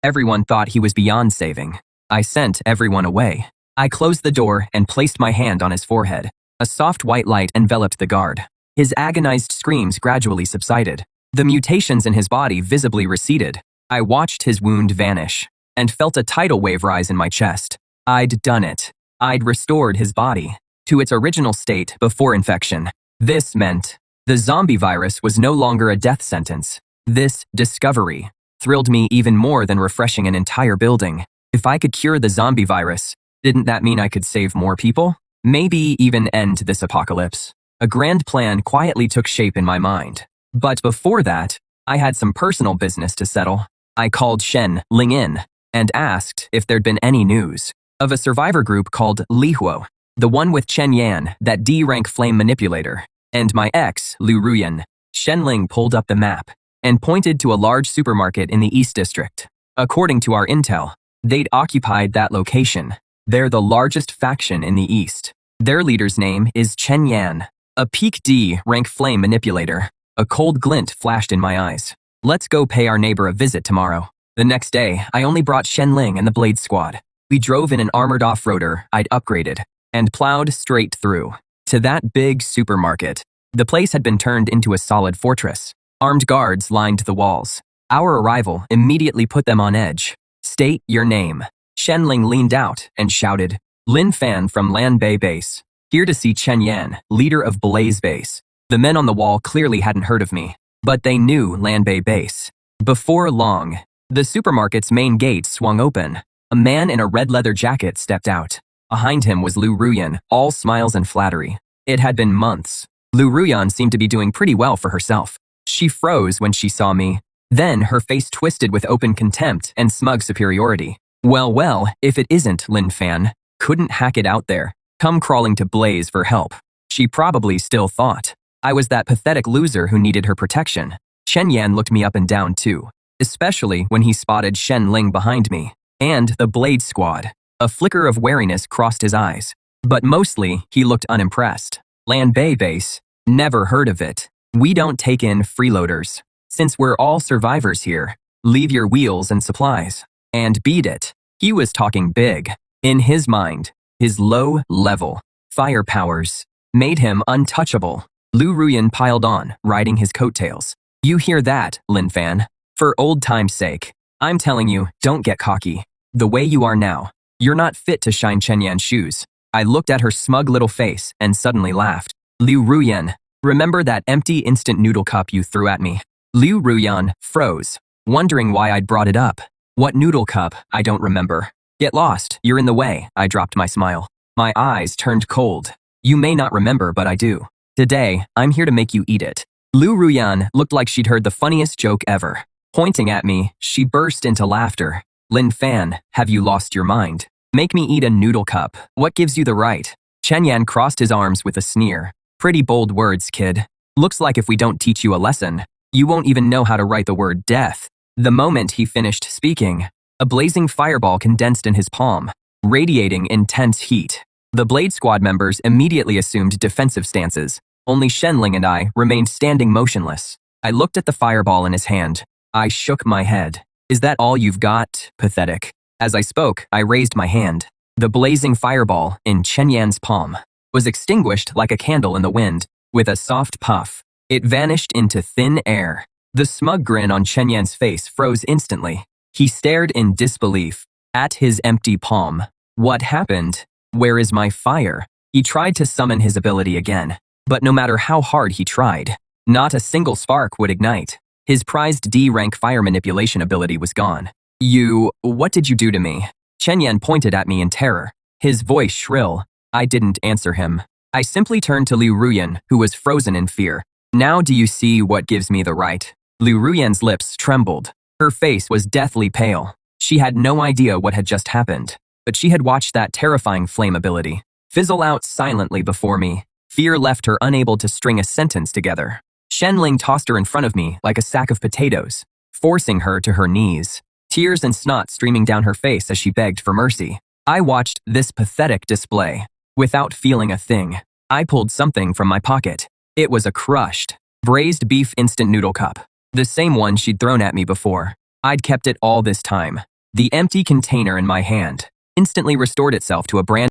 Everyone thought he was beyond saving. I sent everyone away. I closed the door and placed my hand on his forehead. A soft white light enveloped the guard. His agonized screams gradually subsided. The mutations in his body visibly receded. I watched his wound vanish and felt a tidal wave rise in my chest. I'd done it. I'd restored his body to its original state before infection. This meant the zombie virus was no longer a death sentence. This discovery thrilled me even more than refreshing an entire building. If I could cure the zombie virus, didn't that mean I could save more people? Maybe even end this apocalypse. A grand plan quietly took shape in my mind. But before that, I had some personal business to settle. I called Shen Ling in and asked if there'd been any news of a survivor group called Li Huo, the one with Chen Yan, that D-rank flame manipulator, and my ex, Lu Ruyan. Shen Ling pulled up the map and pointed to a large supermarket in the East District. According to our intel, they'd occupied that location. They're the largest faction in the East. Their leader's name is Chen Yan, a peak D-rank flame manipulator. A cold glint flashed in my eyes. Let's go pay our neighbor a visit tomorrow. The next day, I only brought Shen Ling and the Blade Squad. We drove in an armored off-roader I'd upgraded and plowed straight through to that big supermarket. The place had been turned into a solid fortress. Armed guards lined the walls. Our arrival immediately put them on edge. State your name. Shen Ling leaned out and shouted, Lin Fan from Lan Bei Base. Here to see Chen Yan, leader of Blaze Base. The men on the wall clearly hadn't heard of me, but they knew Lan Bei Base. Before long, the supermarket's main gate swung open. A man in a red leather jacket stepped out. Behind him was Lu Ruyan, all smiles and flattery. It had been months. Lu Ruyan seemed to be doing pretty well for herself. She froze when she saw me. Then her face twisted with open contempt and smug superiority. Well, if it isn't Lin Fan, couldn't hack it out there. Come crawling to Blaze for help. She probably still thought I was that pathetic loser who needed her protection. Chen Yan looked me up and down too, especially when he spotted Shen Ling behind me, and the Blade Squad. A flicker of wariness crossed his eyes, but mostly he looked unimpressed. Lan Bei Base? Never heard of it. We don't take in freeloaders. Since we're all survivors here, leave your wheels and supplies, and beat it. He was talking big. In his mind, his low-level fire powers made him untouchable. Lu Ruyan piled on, riding his coattails. You hear that, Lin Fan? For old time's sake, I'm telling you, don't get cocky. The way you are now, you're not fit to shine Chen Yan's shoes. I looked at her smug little face and suddenly laughed. Lu Ruyan, remember that empty instant noodle cup you threw at me? Lu Ruyan froze, wondering why I'd brought it up. What noodle cup? I don't remember. Get lost, you're in the way. I dropped my smile. My eyes turned cold. You may not remember, but I do. Today, I'm here to make you eat it. Lu Ruyan looked like she'd heard the funniest joke ever. Pointing at me, she burst into laughter. Lin Fan, have you lost your mind? Make me eat a noodle cup. What gives you the right? Chen Yan crossed his arms with a sneer. Pretty bold words, kid. Looks like if we don't teach you a lesson, you won't even know how to write the word death. The moment he finished speaking, a blazing fireball condensed in his palm, radiating intense heat. The Blade Squad members immediately assumed defensive stances. Only Shen Ling and I remained standing motionless. I looked at the fireball in his hand. I shook my head. Is that all you've got? Pathetic. As I spoke, I raised my hand. The blazing fireball in Chen Yan's palm was extinguished like a candle in the wind. With a soft puff, it vanished into thin air. The smug grin on Chen Yan's face froze instantly. He stared in disbelief at his empty palm. What happened? Where is my fire? He tried to summon his ability again. But no matter how hard he tried, not a single spark would ignite. His prized D-rank fire manipulation ability was gone. What did you do to me? Chen Yan pointed at me in terror, his voice shrill. I didn't answer him. I simply turned to Lu Ruyan, who was frozen in fear. Now do you see what gives me the right? Lu Ruyan's lips trembled. Her face was deathly pale. She had no idea what had just happened, but she had watched that terrifying flame ability fizzle out silently before me. Fear left her unable to string a sentence together. Shen Ling tossed her in front of me like a sack of potatoes, forcing her to her knees, tears and snot streaming down her face as she begged for mercy. I watched this pathetic display without feeling a thing. I pulled something from my pocket. It was a crushed, braised beef instant noodle cup, the same one she'd thrown at me before. I'd kept it all this time. The empty container in my hand instantly restored itself to a brand